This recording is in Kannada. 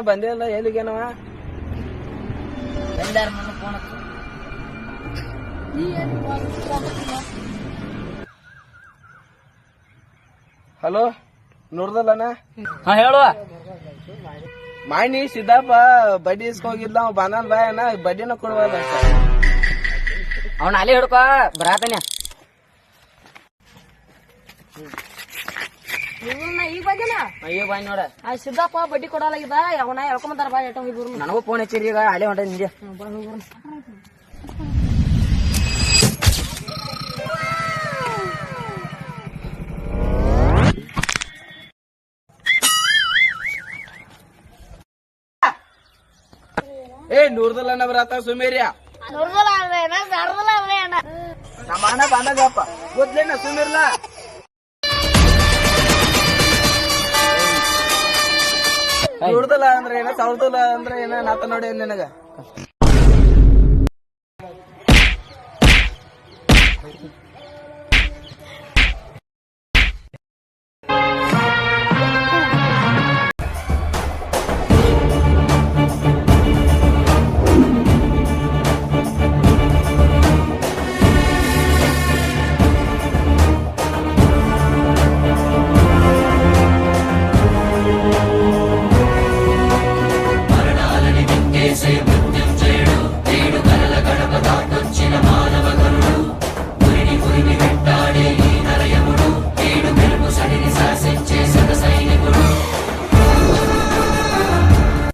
ಬಂದಿಲ್ಲ ಎಲ್ಲಿಗೇನವ ಹಲೋ ನೋಡ್ದಲ್ಲನ ಹೇಳುವ ಮಾಣಿ ಸಿದ್ದಪ್ಪ ಬಡ್ಡಿ ಇಸ್ಕೋಗಿದ್ಲ ಅವ ಬಂದನ್ ಬಾಯನ ಬಡ್ಡಿನ ಕೊಡ್ಬಾರ್ದ ಅವ್ನ ಅಲ್ಲೇ ಹಿಡ್ಕೊ ಬರಾತನ ಈಗ ಬಂದಿಲ್ಲ ಅಯ್ಯೋ ಬಾಯ್ ನೋಡ ಸಿದ್ದಪ್ಪ ಬಡ್ಡಿ ಕೊಡಲಾಗಿದ ಅವನ ಹೇಳ್ಕೊಂಬಂತಾರ ಬಾ ಎಟ್ಟ ಹೋಗಿ ನನಗೂ ಫೋನ್ ಹಚ್ಚಿರಿ ಈಗ ಅಲ್ಲೇ ಹೊಂಟ ನಿಂಗೆ ಏ ನೂರ್ದಲ್ಲನ ಬರತ್ತ ಸುಮೇರಿಯ ನಮ್ಮ ಅಣ್ಣ ಬಂದಾಗಪ್ಪ ಗೊತ್ತಲೇನ ಸುಮೀರ್ಲ ನೋಡ್ದಲ್ಲ ಅಂದ್ರೆ ಏನ ಸಾವಿರದಲ್ಲ ಅಂದ್ರೆ ಏನ ನಾತ ನೋಡಿ ನಿನಗ